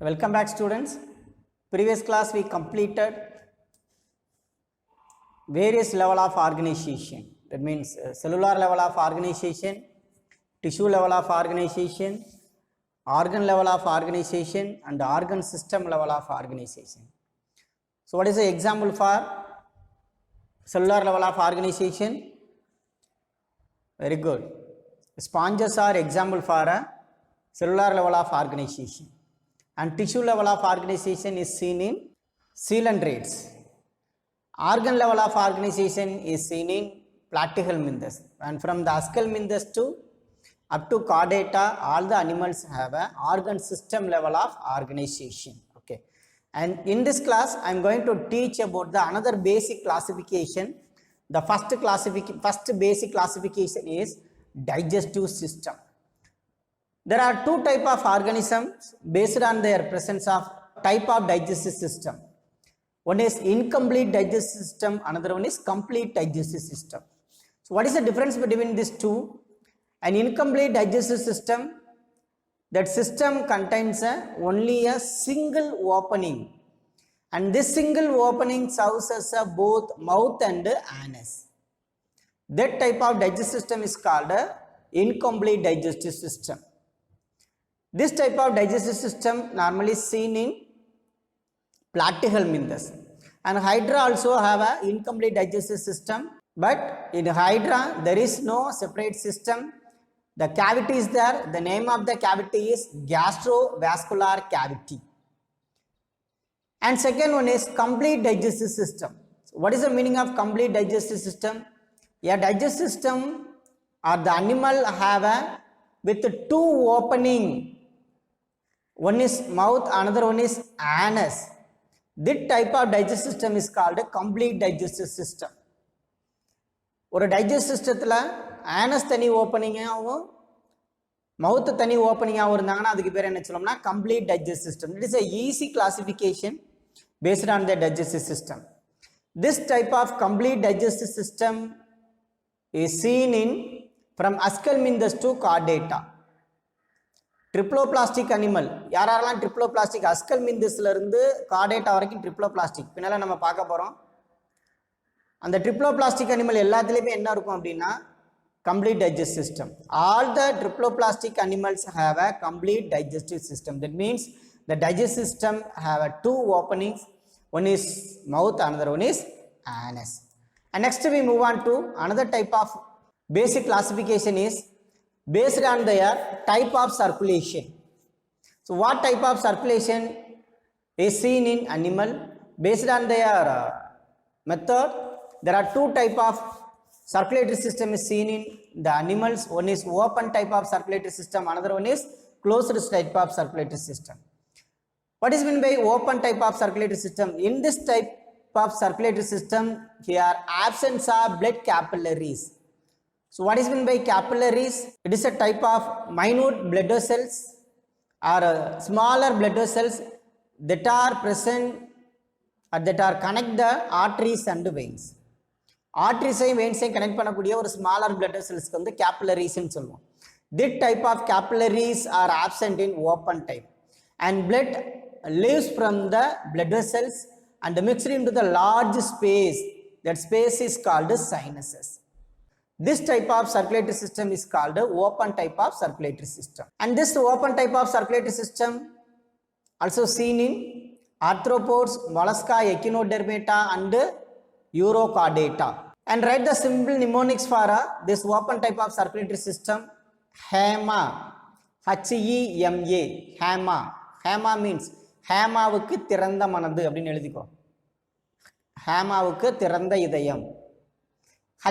Welcome back students. Previous class we completed various level of organization. That means cellular level of organization, tissue level of organization, organ level of organization and organ system level of organization. So what is the example for cellular level of organization? Very good. Sponges are example for a cellular level of organization. And tissue level of organization is seen in coelentrates. Organ level of organization is seen in platyhelminthes. And from the Aschelminthes to up to chordata, all the animals have an organ system level of organization. Okay. And in this class, I am going to teach about the another basic classification. The first basic classification is digestive system. There are two types of organisms based on their presence of type of digestive system. One is incomplete digestive system, another one is complete digestive system. So what is the difference between these two? An incomplete digestive system, that system contains only a single opening, and this single opening serves as both mouth and anus. That type of digestive system is called incomplete digestive system. This type of digestive system normally seen in platyhelminthes, and Hydra also have an incomplete digestive system, but in Hydra there is no separate system. The cavity is there. The name of the cavity is gastrovascular cavity. And second one is complete digestive system. So what is the meaning of complete digestive system? A digestive system or the animal have a with two opening. One is mouth, another one is anus. This type of digestive system is called a complete digestive system. ஒரு digestive systemல anus தனி opening ஆகும், mouth தனி opening ஆகும் இருந்தாங்கன்னா அதுக்கு பேர் என்ன சொல்லும்னா complete digestive system. It is a easy classification based on the digestive system. This type of complete digestive system is seen in from Aschelminthes to chordata. Triploplastic animal, யாரெல்லாம் triploplastic Aschelminthesல இருந்து chordata வரைக்கும் triploplastic பின்னால நம்ம பார்க்க போறோம். அந்த triploplastic animal எல்லாத்துலயுமே என்ன இருக்கும் அப்படினா complete digestive system. All the triploplastic animals have a complete digestive system. That means the digestive system have a two openings. One is mouth, another one is anus. And next we move on to another type of basic classification is based on their type of circulation. So what type of circulation is seen in animal? Based on their method, there are two type of circulatory system is seen in the animals. One is open type of circulatory system, another one is closed type of circulatory system. What is meant by open type of circulatory system? In this type of circulatory system, here absence of blood capillaries. So what is meant by capillaries? It is a type of minute blood vessels or smaller blood vessels that are present or that are connect the arteries and veins. Arteries and veins connect பண்ணக்கூடிய ஒரு smaller blood vessels வந்து capillaries ன்னு சொல்லுவோம். This type of capillaries are absent in open type, and blood leaves from the blood vessels and mixed into the large space. That space is called sinuses. This type of circulatory system is called open type of circulatory system. And this open type of circulatory system also seen in arthropods, mollusca, echinodermata and urochordata. And write the simple mnemonics for this open type of circulatory system. HEMA, H-E-M-A, HEMA. HEMA means ஹேமாவுக்கு திறந்த மனது அப்படின்னு எழுதிக்கோ. ஹேமாவுக்கு திறந்த இதயம்.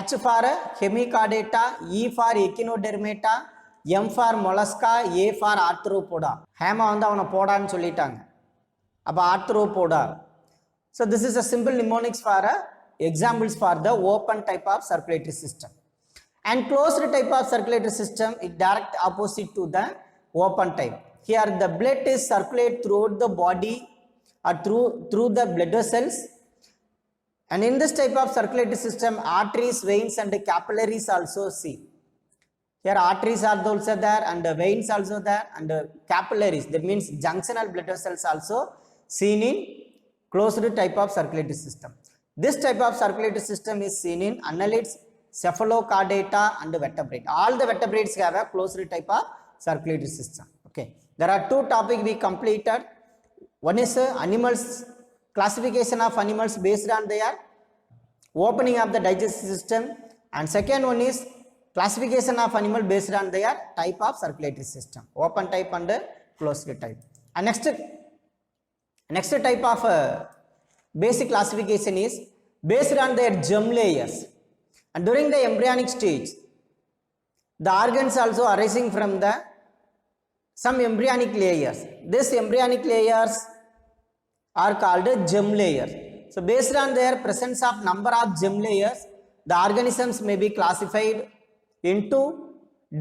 H for hemichordata, E for echinodermata, M for mollusca, A for arthropoda. Hema வந்து அவனை போடான்னு சொல்லிட்டாங்க, அப்போ arthropoda. So this is a simple mnemonics for examples for the open type of circulatory system. And closed type of circulatory system is direct opposite to the open type. Here the blood is circulate throughout the body or through the blood vessels. And in this type of circulatory system, arteries, veins and capillaries also see. Here arteries are also there, and veins also there, and capillaries, that means junctional blood vessels also seen in closed type of circulatory system. This type of circulatory system is seen in annelids, cephalochordata and vertebrate. All the vertebrates have a closed type of circulatory system. Okay, there are two topics we completed. One is animals, classification of animals based on their opening of the digestive system, and second one is classification of animal based on their type of circulatory system, open type and closed type. And next type of basic classification is based on their germ layers. And during the embryonic stage, the organs also arising from the some embryonic layers. These embryonic layers are called germ layers. So based on their presence of number of germ layers, the organisms may be classified into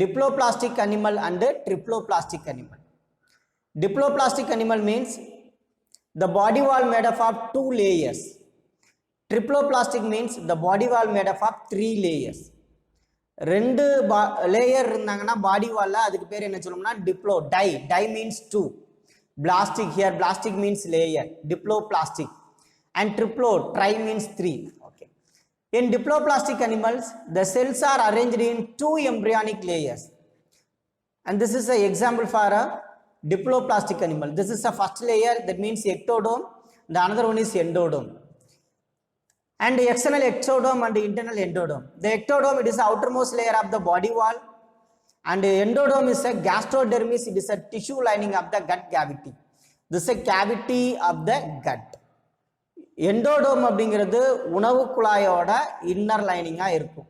diploplastic animal and triploplastic animal. Diploplastic animal means the body wall made up of 2 layers. Triploplastic means the body wall made up of 3 layers. ரெண்டு layer இருந்தாங்கன்னா பாடி வால்ல அதுக்கு பேர் என்ன சொல்லும்னா deploy tie means 2. Blastic, here blastic means layer, diploplastic, and triplo, tri means 3. Okay. In diploplastic animals, the cells are arranged in 2 embryonic layers, and this is an example for a diploplastic animal. This is the first layer, that means ectodome. The another one is endodome, and the external ectodome and the internal endodome. The ectodome, it is the outermost layer of the body wall, and the endodome is a gastrodermis. It is a tissue lining of the gut cavity. This is a cavity of the gut. Endodome அப்படிங்கிறது உணவு குழாயோட inner லைனிங்கா இருக்கும்.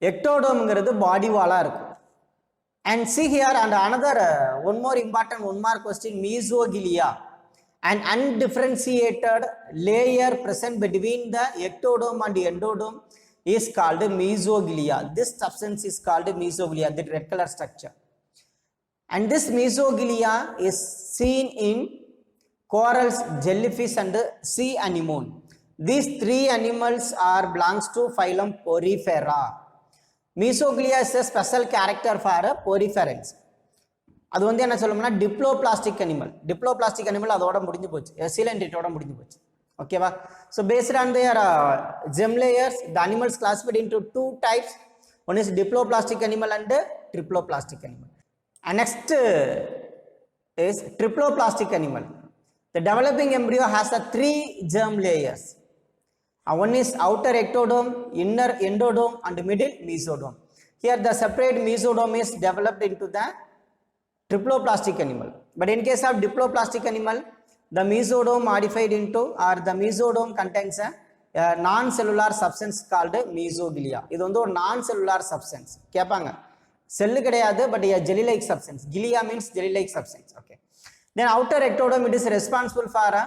எக்டோடோம்ங்கிறது பாடி வாலா இருக்கும். And see here, and another one more question, mesogilia, an undifferentiated layer present between the ectodome and the endodome is called mesogilia. This substance is called mesogilia, the red color structure. And this mesogilia is seen in corals, jellyfish and sea anemone. These 3 animals are belongs to phylum Porifera. Mesogilia is a special character for poriferans. அது வந்து என்ன சொல்லும்னா diploblastic animal அதோட முடிஞ்சு போச்சு, எசிலென்ட்ரிட்டோட முடிஞ்சு போச்சு. ஓகேவா? So based on their GeM layers, the animals classified into 2 types. One is diploplastic animal and triploplastic animal. And next is triploplastic animal. The developing embryo has a 3 germ layers. One is outer ectodome, inner endodome and middle mesodome. Here the separate mesodome is developed into the triploplastic animal. But in case of diploplastic animal, the mesodome modified into, or the mesodome contains a non-cellular substance called mesogilia. இது வந்து ஒரு non-cellular substance. கேட்பாங்க, cell கிடையாது, but a jelly-like substance. Gilia means jelly-like substance. Okay. Then outer ectodome, it is responsible for a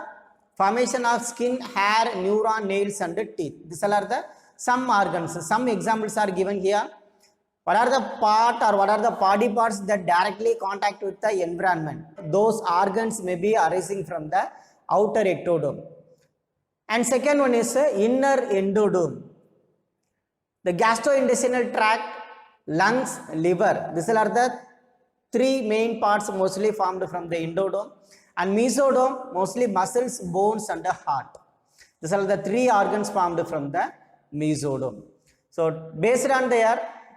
formation of skin, hair, neuron, nails and teeth. These are the some organs. Some examples are given here. What are the part or what are the body parts that directly contact with the environment? Those organs may be arising from the outer ectodome. And second one is inner endodome. The gastrointestinal tract, lungs, liver. These are the 3 main parts mostly formed from the endodome. And mesodome, mostly muscles, bones and the heart. These are the 3 organs formed from the mesodome. So based on their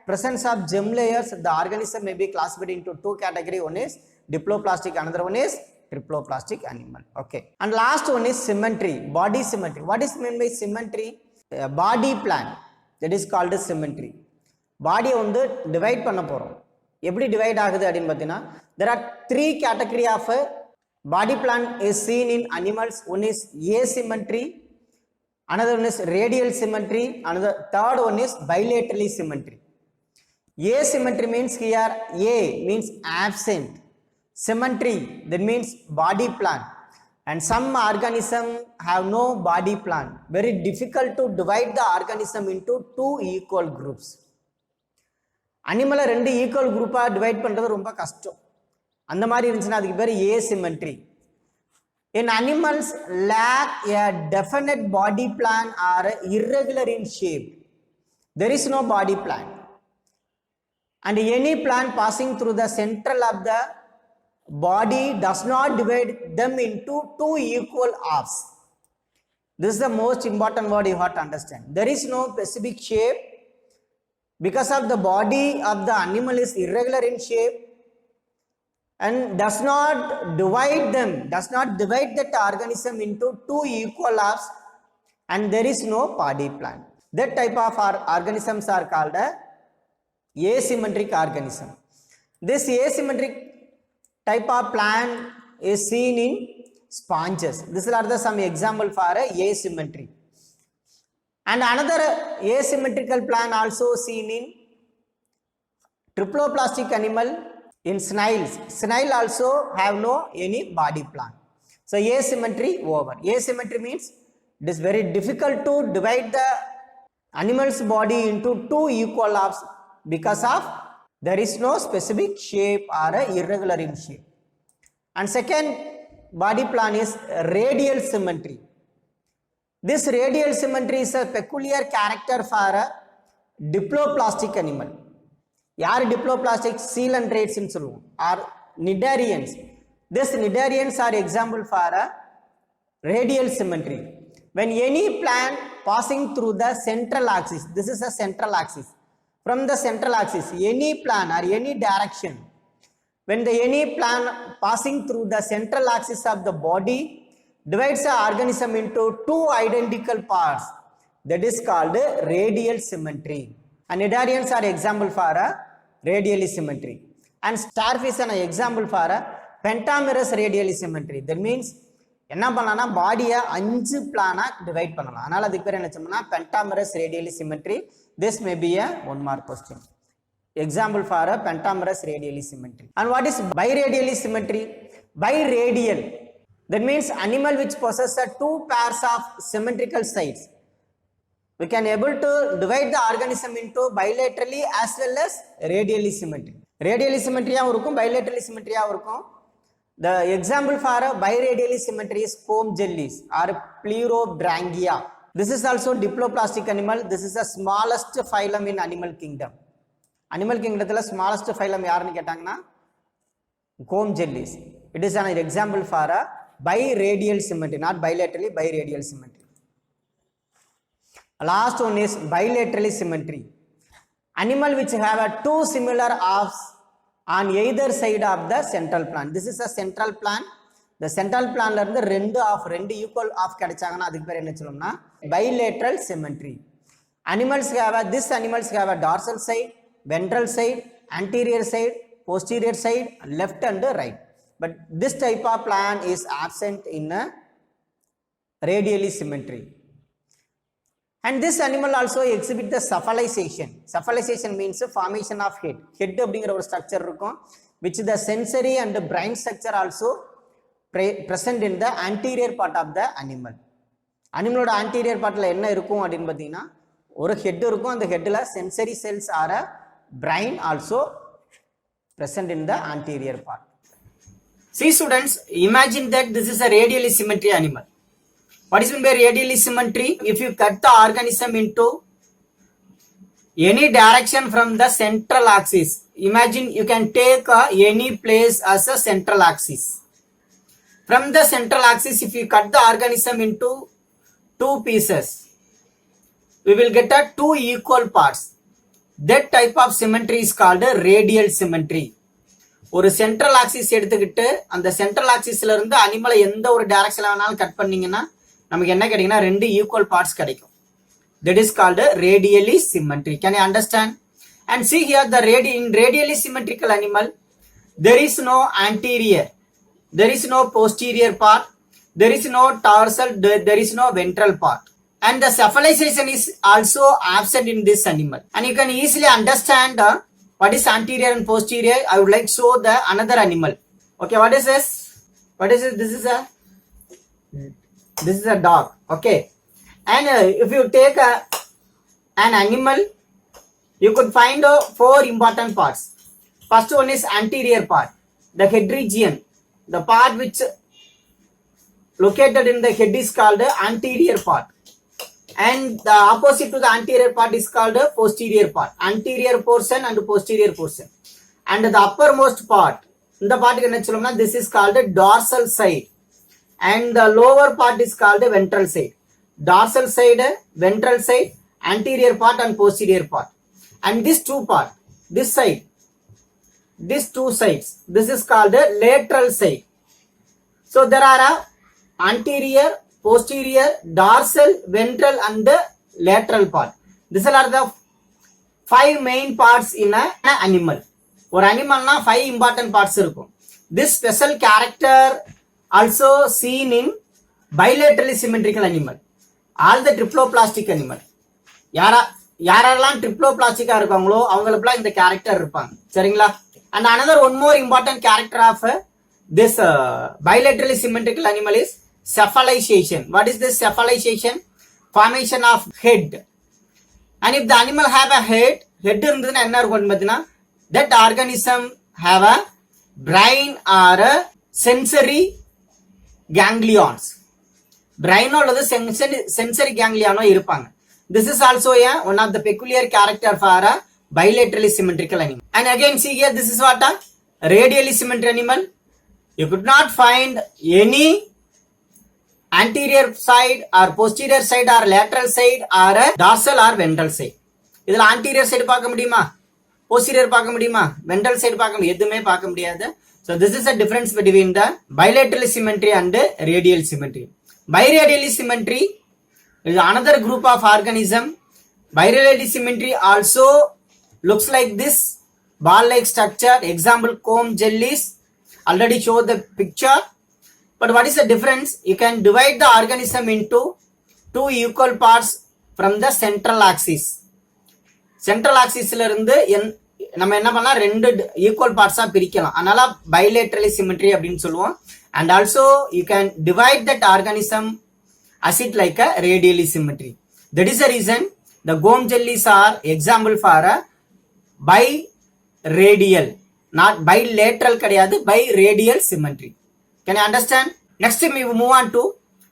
presence of germ layers, the organism may be classified into 2 categories. One is diploplastic, another one is triploplastic animal. Okay. And last one is symmetry, body symmetry. What is meant by symmetry? A body plan, that is called symmetry. Body வந்து divide பண்ண போறோம். எப்படி divide ஆகுது அப்படினு பார்த்தீனா, there are 3 categories of body plan is seen in animals. One is asymmetry, another one is radial symmetry, another third one is bilateral symmetry. Asymmetry means here A means absent, symmetry that means body plan, and some organisms have no body plan. Very difficult to divide the organism into 2 equal groups. Animal 2 equal group divide பண்றது ரொம்ப கஷ்டம். அந்த மாதிரி இருந்துச்சுன்னா அதுக்கு பேர் asymmetry. In animals lack a definite body plan or irregular in shape. There is no body plan. and any plant passing through the central of the body does not divide them into two equal halves. This is the most important word you have to understand. There is no specific shape because of the body of the animal is irregular in shape and does not divide that organism into two equal halves, and there is no body plant. That type of organisms are called asymmetric organism. This asymmetric type of plant is seen in sponges. These are some example for asymmetry. And another asymmetrical plant also seen in triploplastic animal, in snails. Snail also have no any body plan. So asymmetry over. Asymmetry means it is very difficult to divide the animal's body into two equal halves because of there is no specific shape or irregular in shape. And second body plan is radial symmetry. This radial symmetry is a peculiar character for a diploplastic animal. யார் diploblastic சீலன்ட்ரேட்ஸ் சொல்லுவோம் R நிடாரியன்ஸ். This nidarians are example for a radial symmetry. When any plant passing through the central axis, this is a central axis. From the central axis, any plant or any direction, when the any plant passing through the central axis of the body divides the organism into two identical parts, that is called radial symmetry. And nidarians are example for a radial symmetry. And starfish are an example for a pentamerous radial symmetry. That means என்ன பண்ணலாம்னா பாடியை 5 பிளானா divide பண்ணலாம். அதனால அதுக்கு பேர் என்ன சொன்னோம்னா pentamerous radial symmetry. This may be a one mark question. Example for a pentamerous radial symmetry. And what is biradial symmetry? Biradial, that means animal which possesses two pairs of symmetrical sides. We can able to divide the organism into bilaterally as well as radially symmetry. Radially symmetry இருக்கும், bilaterally symmetry இருக்கும். The example for a biradially symmetry is comb jellies or Pleurobranchia. This is also diploplastic animal. This is the smallest phylum in animal kingdom. Animal kingdomல smallest phylum யாருன்னு கேட்டாங்கன்னா comb jellies. It is an example for a biradial symmetry, not bilaterally, biradial symmetry. Last one is bilaterally symmetry. Animal which have a two similar halves on either side of the central plan. This is a central plan. The central plan la irundhu ரெண்டு equal half கிடைச்சாங்கன்னா அதுக்கு பேர் என்ன சொல்லும்னா bilateral symmetry. Animals have a dorsal side, ventral side, anterior side, posterior side, left and right. But this type of plan is absent in a radially symmetry. And this animal also exhibit the cephalization. Cephalization means formation of head. Head அப்படிங்கிற ஒரு structure இருக்கும், which the sensory and the brain structure also present in the anterior part of the animal. அனிமலோட anterior partல என்ன இருக்கும் அப்படின்னு பார்த்தீங்கன்னா ஒரு head இருக்கும், அந்த ஹெட்ல sensory cells are a brain also present in the anterior part. See students, imagine that this is a radially symmetry animal. What is meant by radially symmetry? If you cut the organism into any direction from the central axis, imagine you can take any place as a central axis. From the central axis, if you cut the organism into two pieces, we will get two equal parts. That type of symmetry is called a radial symmetry. ஒரு central axis எடுத்துக்கிட்டு அந்த central ஆக்சிஸ்ல இருந்து அனிமலை எந்த ஒரு டைரக்ஷன்ல வேணாலும் cut பண்ணீங்கன்னா நமக்கு என்ன கிடைக்கும்னா ரெண்டு ஈக்குவல் பார்ட்ஸ் கிடைக்கும். That is called radially symmetry. Can you understand? And see here, the in radially symmetrical animal, there is no anterior, there is no posterior part, there is no dorsal, there is no ventral part, and the cephalization is also absent in this animal. And you can easily understand what is anterior and posterior. I would like to show the another animal. Okay, what is this? What is this? This is a dog. Okay, and if you take an animal, you could find four important parts. First one is anterior part, the head region. The part which located in the head is called the anterior part. and the opposite to the anterior part is called a posterior part. Anterior portion and posterior portion. And the uppermost part, இந்த பார்ட்டுக்கு என்ன சொல்லும்னா this is called a dorsal side and the lower part is called a ventral side. Dorsal side, ventral side, anterior part and posterior part. And this two part, this side, these two sides, this is called a lateral side. So there are a anterior, posterior, dorsal, ventral and the lateral part. These are the 5 main parts in an animal. ஒரு அனிமல்னா 5 important parts இருக்கும். This special character also seen in bilaterally symmetrical animal. All the triploplastic animal. யாரெல்லாம் ட்ரிப்ளோபிளாஸ்டிக்கா இருக்காங்களோ அவங்களுக்குலாம் இந்த character இருப்பாங்க. சரிங்களா? And another one more important character of this bilaterally symmetrical animal is cephalization. What is this cephalization? Formation of head. And if the animal have a head இருந்ததுன்னா என்ன இருக்கும் பார்த்தீங்கன்னா that organism have a brain or a sensory ganglions. Brain உள்ளது sensory ganglion இருப்பாங்க. This is also one of the peculiar character for a bilaterally symmetrical animal. And again see here, this is what a radially symmetrical animal. You could not find any anterior side or posterior side or lateral side or a dorsal or ventral side. இதுல anterior side பார்க்க முடியுமா? posterior பார்க்க முடியுமா? ventral side பார்க்க முடியும்? எதுவுமே பார்க்க முடியாது. So this is a difference between the bilateral symmetry and radial symmetry. Biradial symmetry is another group of organism. Biradial symmetry also looks like this ball-like structure. Example, comb jellies. Already show the picture. But what is the difference? You can divide the organism into 2 equal parts from the central axis. Central axis ல இருந்து நம்ம என்ன பண்ணலாம், 2 equal parts பிரிக்கலாம். அதனால bilateral symmetry அப்படின்னு சொல்லுவோம். And also you can divide that organism as it like a radial symmetry. That is the reason the comb jellies are example for a biradial, not bilateral கிடையாது, biradial symmetry. Can you understand? Next we move on to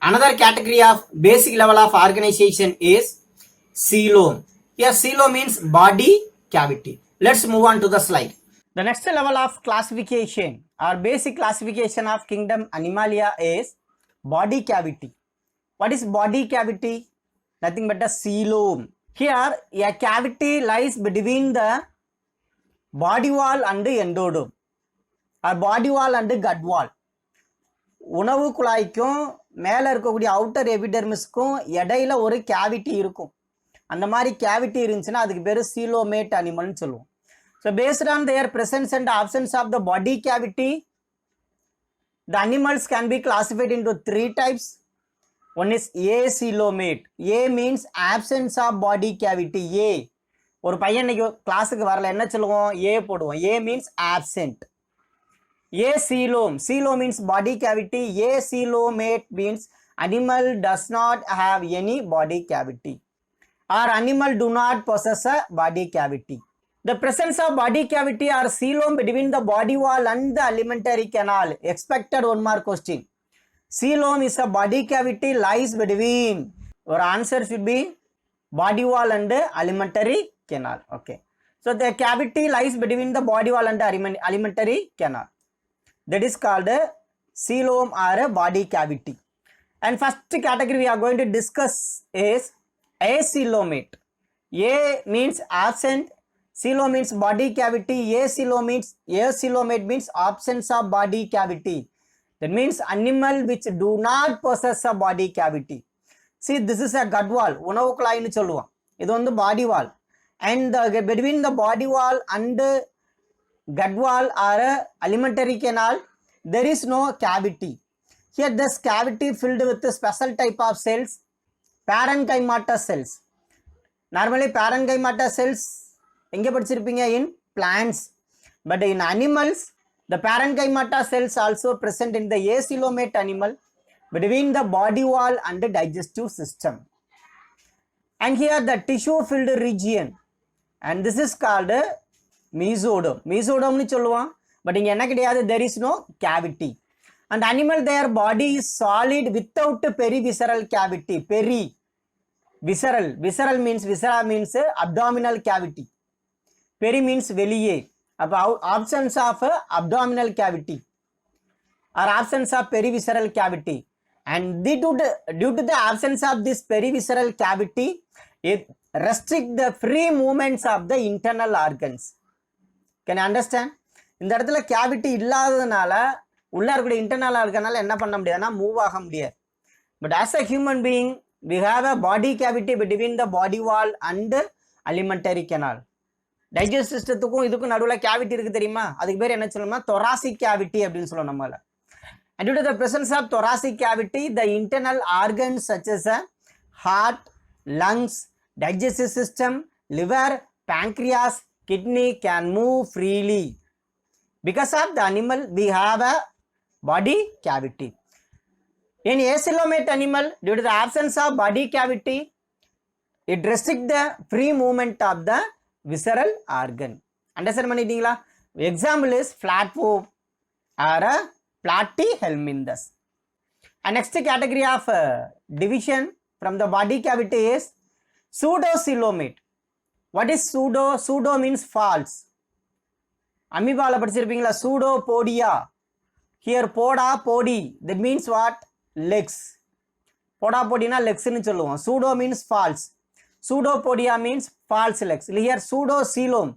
another category of basic level of organization is coelom. Here coelom means body cavity. Let's move on to the slide. The next level of classification or basic classification of kingdom Animalia is body cavity. What is body cavity? Nothing but a coelom. Here a cavity lies between the body wall and the endodome or body wall and the gut wall. உணவு குழாய்க்கும் மேலே இருக்கக்கூடிய outer எபிடெர்மிஸ்க்கும் இடையில ஒரு cavity இருக்கும். அந்த மாதிரி cavity இருந்துச்சுன்னா அதுக்கு பேர் சீலோமேட் அனிமல்னு சொல்லுவோம். So based on their presence and absence of the body cavity, the animals can be classified into 3 types. One is acoelomate. A means absence of body cavity. A ஒரு பையன் இன்னைக்கு கிளாஸுக்கு வரல என்ன சொல்லுவோம்? A போடுவோம். A means absent. Acoelom. Coelom means body cavity. Acoelomate means animal does not have any body cavity or animal do not possess a body cavity. The presence of body cavity or coelom between the body wall and the alimentary canal. Expected one more question. Coelom is a body cavity lies between. Your answer should be body wall and the alimentary canal. Okay. So the cavity lies between the body wall and the alimentary canal. That is called a coelom or a body cavity. And first category we are going to discuss is acoelomate. A means absent, coelom means body cavity, acoelomate means absence of body cavity. That means animal which do not possess a body cavity. See, this is a gut wall. உணவு குழாய்னு சொல்லுவோம். இது வந்து body wall. And between the body wall and gut wall or alimentary canal, there is no cavity. Here this cavity filled with a special type of cells, parenchymatous cells. Normally parenchymatous cells எங்கே படிச்சிருப்பீங்க? In plants. But in animals, the parenchymatous cells also present in the acoelomate animal between the body wall and the digestive system. And here the tissue filled region, and this is called mesoderm. Mesoderm nu சொல்லுவோம். But இங்க என்ன கிடையாது? There is no cavity. And animal, their body is solid without perivisceral cavity. Peri visceral means viscera means abdominal cavity, peri means வெளியே. அப்ப absence of abdominal cavity or absence of perivisceral cavity, and due to the absence of this perivisceral cavity, it restrict the free movements of the internal organs. Can you understand? இந்த இடத்துல cavity இல்லாததுனால உள்ள இருக்கிற internal ஆர்கனால என்ன பண்ண முடியாதுன்னா move ஆக முடியாது. But as a human being we have a body cavity between the body wall and alimentary canal. Digest சிஸ்டத்துக்கும் இதுக்கும் நடுவில் கேவிட்டி இருக்கு தெரியுமா? அதுக்கு பேர் என்ன சொல்லணும்னா thoracic cavity அப்படின்னு சொல்லுவோம் நம்மள. And due to the presence of thoracic cavity, the internal organs such as heart, lungs, digestive system, liver, pancreas, kidney can move freely. Because of the animal, we have a body cavity. In acoelomate animal, due to the absence of body cavity, it restricts the free movement of the visceral organ. Understand பண்ணிட்டீங்களா? Example is flatworm or a platyhelminthes. And next category of division from the body cavity is pseudocoelomate. What is pseudo? Pseudo means false. அமீபால படிச்சிருப்பீங்களா? pseudopodia. Here poda, podi. That means what? Legs. Poda, podina legs னு சொல்லுவோம். Pseudo means false. Pseudopodia means false legs. Here pseudocoelom.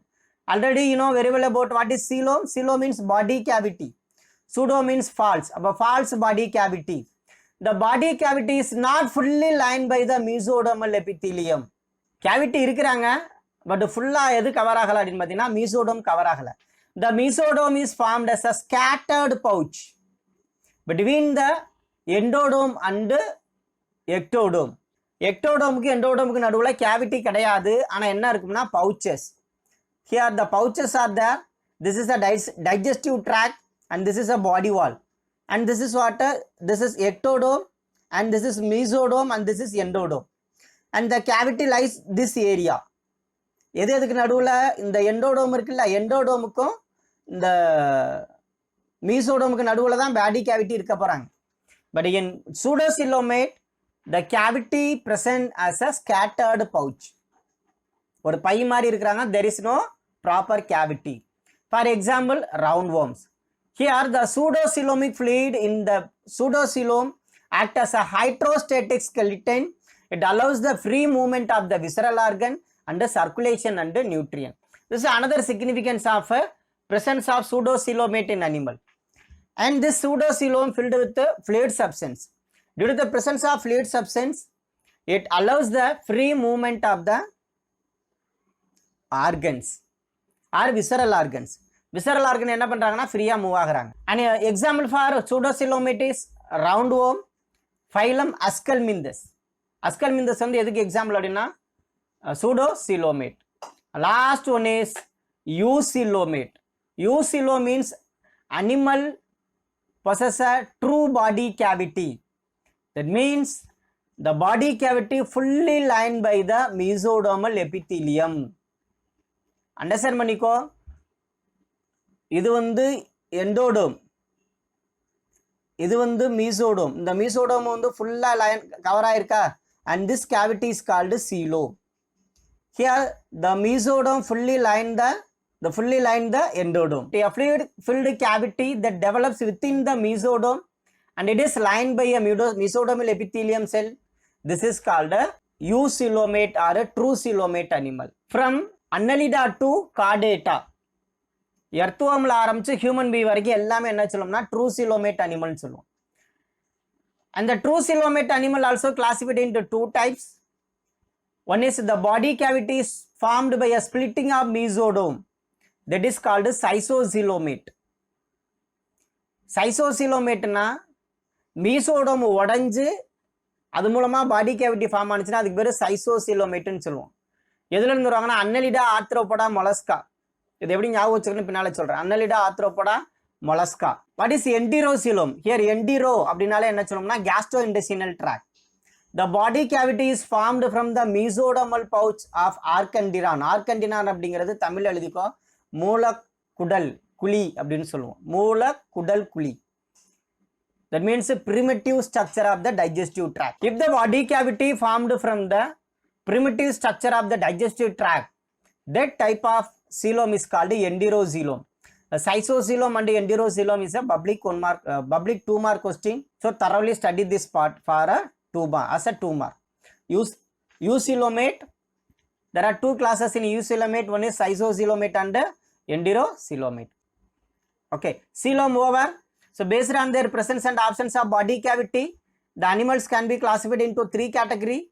Already you know very well about what is coelom. Coelom means body cavity. Pseudo means false. A false body cavity. The body cavity is not fully lined by the mesodermal epithelium. Cavity இருக்கிறாங்க but ஃபுல்லா எது cover ஆகல அப்படினு பாத்தீங்கன்னா மீசோடோம் cover ஆகல. The mesodome is formed as a scattered pouch between the endodome and ectodome. எக்டோடோமுக்கு எண்டோடோமுக்கு நடுவுல cavity கிடையாது. ஆனா என்ன இருக்கும்னா pouches. Here the pouches are there. This is a digestive tract and this is a body wall. And this is what? This is ectodome and this is mesodome and this is endodome. And the cavity lies this area. எது எதுக்கு நடுவுல? இந்த எண்டோடோம் இருக்குல்ல, எண்டோடோமுக்கும் இந்த மீசோடோமுக்கு நடுவுல தான் பாடி cavity இருக்க போறாங்க. But in pseudocoelomate the cavity present as a scattered pouch. ஒரு பை மாதிரி இருக்கிறாங்க. There is no proper cavity. For example, roundworms. Here the pseudocoelomic fluid in the pseudocoelom act as a hydrostatic skeleton. It allows the free movement of the visceral organ and the circulation and the nutrient. This is another significance of presence of pseudocoelomate in animal. And this pseudocoelom filled with the fluid substance. Due to the presence of fluid substance, it allows the free movement of the organs or visceral organs. Visceral organ என்ன பண்றாங்கன்னா ஃப்ரீயா move ஆகுறாங்க. And example for pseudocoelomate is roundworm, phylum Ascalminthes. Ascalminthes வந்து எதுக்கு example அப்படின்னா pseudocoelomate. Last one is eucoelomate. Eucoelom means animal possess a true body cavity. That means the body cavity fully lined by the mesodermal epithelium. Understand பண்ணிக்கோ. இது வந்து எண்டோடோம், இது வந்து மீசோடோம். இந்த மீசோடோம் வந்து ஃபுல்லா லைன் கவர் ஆயிருக்கா? And this cavity is called coelom. Here the mesodome fully lined the endodome. A fluid filled cavity that develops within the mesodome and it is lined by a mesodermal epithelium cell. This is called a eucoelomate or a true coelomate animal. From Annelida to Chordata, எர்த்துவம்ல ஆரம்பிச்சு human பீ வரைக்கும் எல்லாமே என்ன சொல்லுவோம்னா true coelomate animal சொல்லுவோம். And the true coelomate animal also classified into two types. One is the body cavity is formed by a splitting of mesodome. That is called schizocoelomate. Schizocoelomate-னா மீசோடோம் உடைஞ்சு அது மூலமா பாடி cavity form ஆனிச்சுன்னா அதுக்கு பேரு schizocoelomate-ன்னு சொல்லுவோம். எதுல இருந்து வருவாங்கன்னா அன்னலிடா Arthropoda Mollusca. இது எப்படி ஞாபகம் வச்சுக்கணும்னு பின்னால சொல்றேன். அன்னலிடா Arthropoda Mollusca. What is enterocoelom? Here entero அப்படினாலே என்ன சொல்லும்னா gastrointestinal tract. The body cavity is formed from the mesodermal pouch of arcandiron. Arcandiron அப்படிங்கிறது தமிழ்ல எழுதிக்கோ மூலக்குடல் குழி அப்படின்னு சொல்லுவோம். மூலக்குடல் குழி. That means a primitive structure of the digestive tract. If the body cavity formed from the primitive structure of the digestive tract. That type of coelom is called enterocoelom. Schizocoelom and enterocoelom is a public 2 mark question. So thoroughly study this part for a 2 mark as a 2 mark. Eucoelomate. There are 2 classes in eucoelomate. One is schizocoelomate and enterocoelomate. Okay, coelom over. So based on their presence and absence of body cavity, the animals can be classified into 3 categories.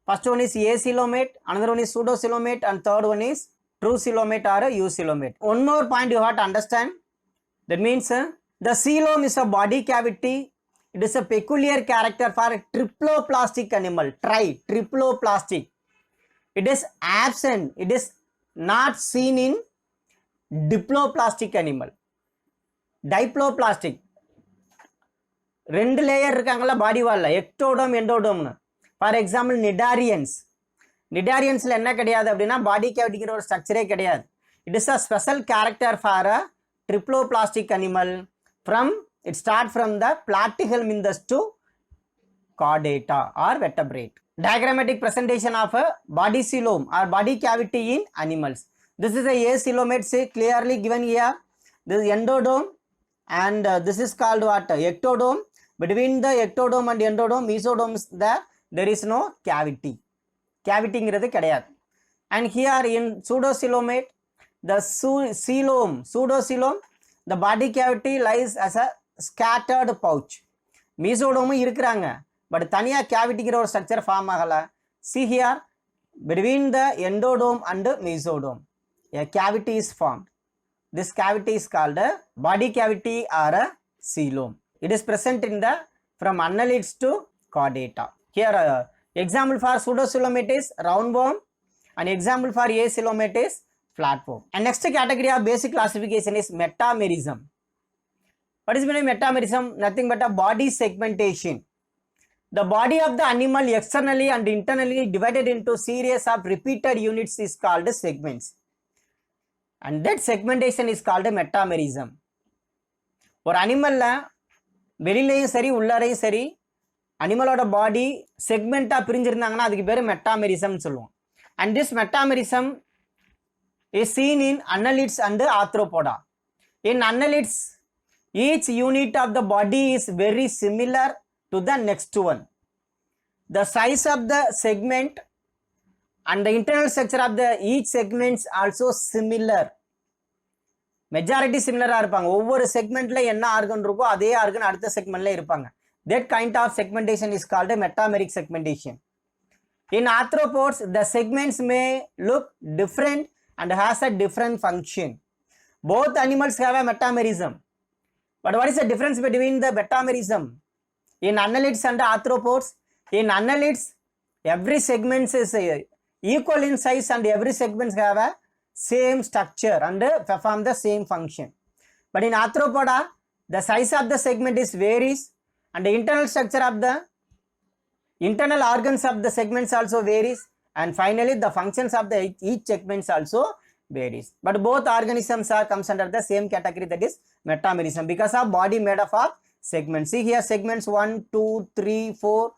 First one is acoelomate, another one is pseudocoelomate, and third one is true coelomate or eucoelomate. One more point you have to understand. That means the coelom is a body cavity. It is a peculiar character for a triploplastic animal. Triploplastic. It is absent. It is not seen in diploplastic animal. Diploplastic. 2 layer இருக்காங்களா பாடி வால்ல, ectoderm எண்டோடோம்னு. For example நிடாரியன்ஸ்ல என்ன கிடையாது அப்படின்னா பாடி கேவிட்டிங்கிற ஒரு ஸ்ட்ரக்சரே கிடையாது. It is a special character for a triploblastic animal. It starts from the platyhelminthes to chordata or vertebrate. Diagrammatic presentation of a body coelom or body cavity in animals. This is a acoelomate, say clearly given here. This is endodome and this is called what? Ectodome. Between the ectodome and endodome, mesodome is there is no cavity. Cavity ingradhu kediyadu. And here in pseudocoelomate, the pseudocoelom, the body cavity lies as a scattered pouch. Mesodome இருக்கிறாங்க, but தனியா கேவிட்டிங்கிற ஒரு structure form ஆகல. See here, between the endodome and mesodome, a cavity is formed. This cavity is called a body cavity or a coelom. It is present in the from annelids to chordata. Here example for pseudocoelomate is roundworm and example for acoelomate is flatworm. And next category of basic classification is metamerism. What is metamerism? Nothing but a body segmentation. The body of the animal externally and internally divided into series of repeated units is called segments. And that segmentation is called metamerism. ஒரு அனிமல்ல வெளியிலையும் சரி உள்ளாரையும் சரி அனிமலோட பாடி செக்மெண்ட்டாக பிரிஞ்சிருந்தாங்கன்னா அதுக்கு பேர் மெட்டாமெரிசம்னு சொல்லுவோம். And this metamerism is scene in annelids and arthropoda. In annelids, each unit of the body is very similar to the next one. The size of the segment and the internal structure of the each segments also similar. Majority சிமிலராக இருப்பாங்க. ஒவ்வொரு செக்மெண்ட்ல என்ன organ இருக்கோ அதே organ அடுத்த செக்மெண்ட்ல இருப்பாங்க. That kind of segmentation is called a metameric segmentation. In arthropods, the segments may look different and has a different function. Both animals have a metamerism. But what is the difference between the metamerism in annelids and arthropods? In annelids, every segment is equal in size and every segments have a same structure and perform the same function. But in arthropoda, the size of the segment is varies and the internal structure of the internal organs of the segments also varies, and finally the functions of the each segments also varies. But both organisms are comes under the same category, that is metamerism, because of body made up of segments. See here segments 1, 2, 3, 4,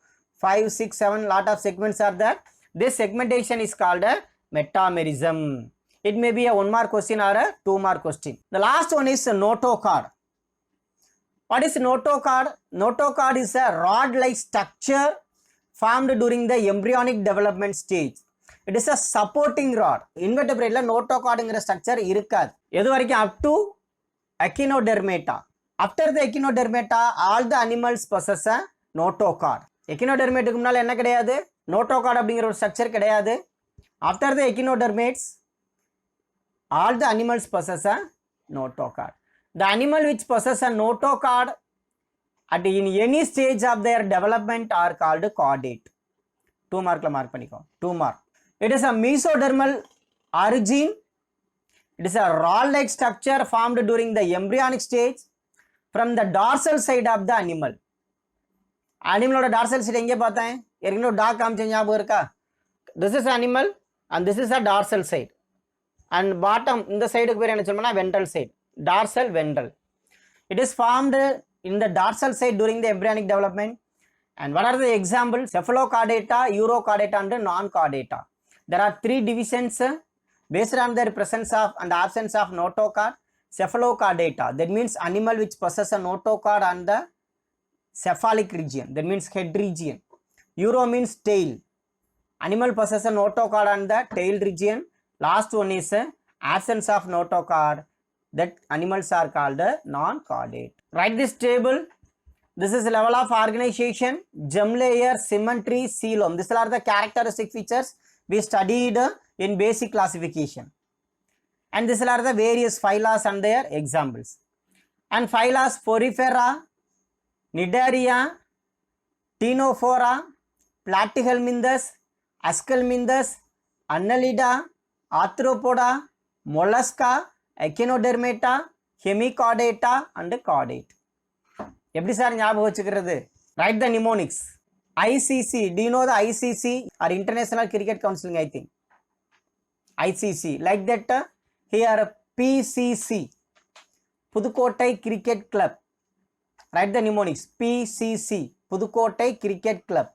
5, 6, 7, lot of segments are there. This segmentation is called a metamerism. It may be a 1 mark question or a 2 mark question. The last one is a notochord. What is notochord? Notochord is a rod-like structure formed during the embryonic development stage. It is a supporting rod. Invertebrate notochordங்கிற structure இருக்காது. எது வரைக்கும் up to echinodermata. After the echinodermata, all the animals possess a notochord. echinodermataக்கு முன்னால என்ன கிடையாது? notochord அப்படிங்கிற ஒரு structure கிடையாது. After the echinodermates, all the animals possess a notochord. The animal which possess a notochord at in any stage of their development are called chordate. 2 mark la mark paniko. 2 mark. It is a mesodermal origin. It is a rod-like structure formed during the embryonic stage from the dorsal side of the animal. Animal dorsal side எங்கே பார்த்தேன்? ஏற்கனவே talk காமிச்ச ஞாபகம் இருக்கா? This is animal and this is a dorsal side. And bottom இந்த சைடுக்கு பேர் என்ன சொல்லுவோம்னா ventral side. Dorsal ventral. It is formed in the dorsal side during the embryonic development. And what are the examples? Cephalochordata, urochordata and non-chordata. There are three divisions based on the presence of and absence of notochord. Cephalochordata, that means animal which possess a notochord on the cephalic region, that means head region. Uro means tail. Animal possess a notochord on the tail region. Last one is absence of notochord. That animals are called non-chordate. Write this table. This is level of organization, germ layer, symmetry, coelom. These are the characteristic features we studied in basic classification. And these are the various phyla and their examples. And phyla: Porifera, Cnidaria, Ctenophora, Platyhelminthes, Aschelminthes, Annelida, Arthropoda, Mollusca, Echinodermata, Hemichordata and chordate. எப்படி sir ஞாபகம் வச்சுக்கிறது? Write the mnemonics. ICC, do you know the ICC or International Cricket Council? I think ICC, like that. Here PCC, Pudukottai Cricket Club. Write the mnemonics. PCC, Pudukottai Cricket Club.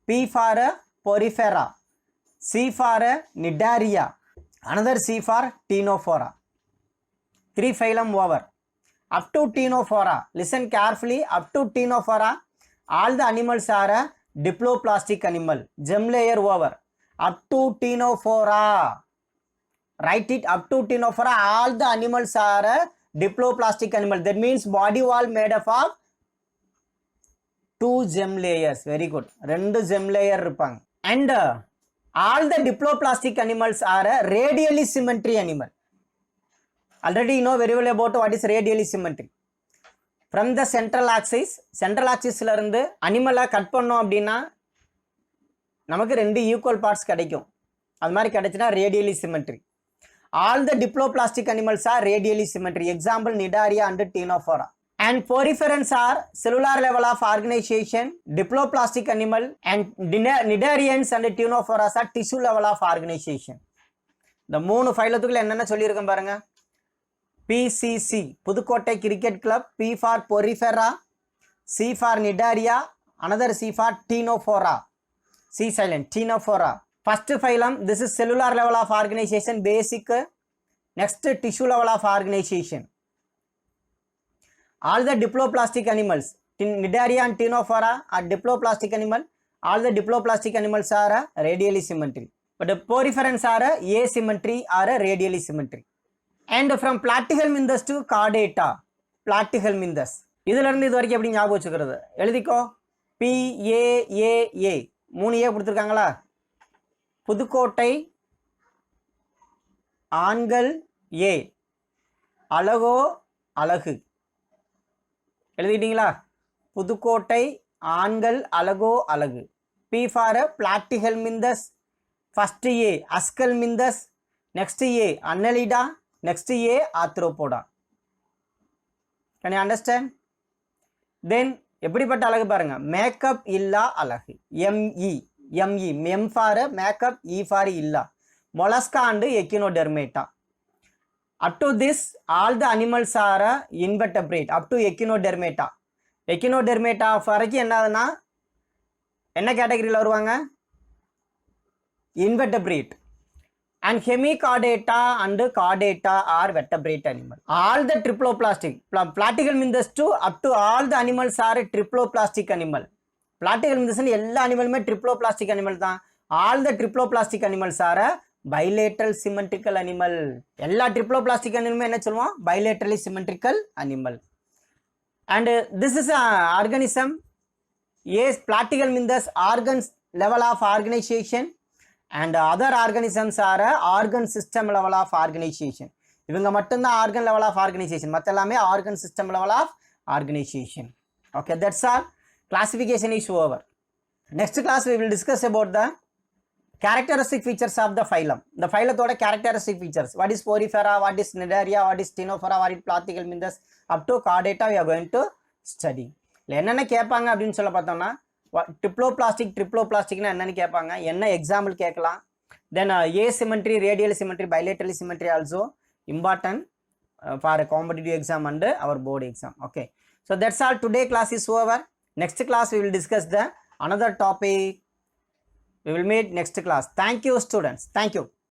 P for Porifera, C for Cnidaria, another C for Ctenophora. 3 phylum over. Up to Ctenophora, listen carefully, up to Ctenophora, all the animals are a diploplastic animal, germ layer over. Up to Ctenophora, write it, up to Ctenophora, all the animals are a diploplastic animal. That means body wall made up of 2 germ layers. Very good. 2 germ layer irupang. And all the diploplastic animals are a radially symmetry animal. Already you know very well about what is radially symmetry. From the central axis la irundhu animal cut பண்ணோம் அப்படினா நமக்கு 2 equal parts கிடைக்கும். அது மாதிரி கிடைச்சினா radially symmetry. All the diploplastic animals are radially symmetry. Example Cnidaria and Ctenophora. And poriferans are cellular level of organization, diploplastic animal, and Cnidarians and Ctenophoras are tissue level of organization. The 3 ஃபைலத்துக்குள்ள என்னென்ன சொல்லியிருக்கேன் பாருங்க. PCC, Pudukottai Cricket Club, P for Porifera, C for Cnidaria, another C for Ctenophora. C silent, Ctenophora. First phylum, this is cellular level of organization, basic. Next, tissue level of organization. All the diploplastic animals, Cnidaria and Ctenophora are diploplastic animal. All the diploplastic animals are radially symmetry. But the poriferans are asymmetry or radially symmetry. And from Platyhelminthes to Chordata, Platyhelminthes. இதுல இருந்து இது வரைக்கும் எப்படி ஞாபகம் வச்சுக்கிறது? எழுதிக்கோ. PAAA 3 A கொடுத்திருக்காங்களா? Pudukkottai ஆண்கள் A, அழகோ அழகு. எழுதிட்டீங்களா? புதுக்கோட்டை ஆண்கள் அழகோ அழகு. P for Platyhelminthes. First A Aschelminthes, next A Annelida, next A Arthropoda. Can you understand? Then எப்படிப்பட்ட அழகு பாருங்க. மேக்கப் இல்லா அழகு. ME M for makeup, E for illa. Mollusca and Echinodermata. Up to this all the animals are invertebrate up to Echinodermata. Echinodermata வரைக்கும் என்னதுன்னா என்ன கேட்டகரியில் வருவாங்க? Invertebrate. And Hemichordata and Chordata are vertebrate animal. All the triploplastic, Platyhelminthes to up to all the animals are triploplastic animal. Platyhelminthes எல்லா அனிமலுமே triploplastic animal தான். All the triploplastic animals are bilateral symmetrical animal. எல்லா triploplastic animal என்ன சொல்லுவோம்? Bilaterally symmetrical animal. And this is a organism. Yes, Platyhelminthes organs level of organization. And other organisms are organ system level of organization. இவங்க மட்டும்தான் organ level of organization. மற்ற எல்லாமே organ system level of organization. Okay, that's all. Classification is over. Next class we will discuss about the characteristic features of the phylum. The phylum characteristic features. What is Porifera, what is Cnidaria, what is Ctenophora, what is Platyhelminthes, up to Chordata we are going to study. என்னென்ன கேட்பாங்க அப்படின்னு சொல்ல பார்த்தோம்னா triploplastic என்னன்னு கேட்பாங்க, என்ன example கேட்கலாம். Then asymmetry, radial symmetry, bilateral symmetry also important for a competitive exam and our board exam. Okay, so that's all. Today class is over. Next class we will discuss the another topic. We will meet next class. Thank you students. Thank you.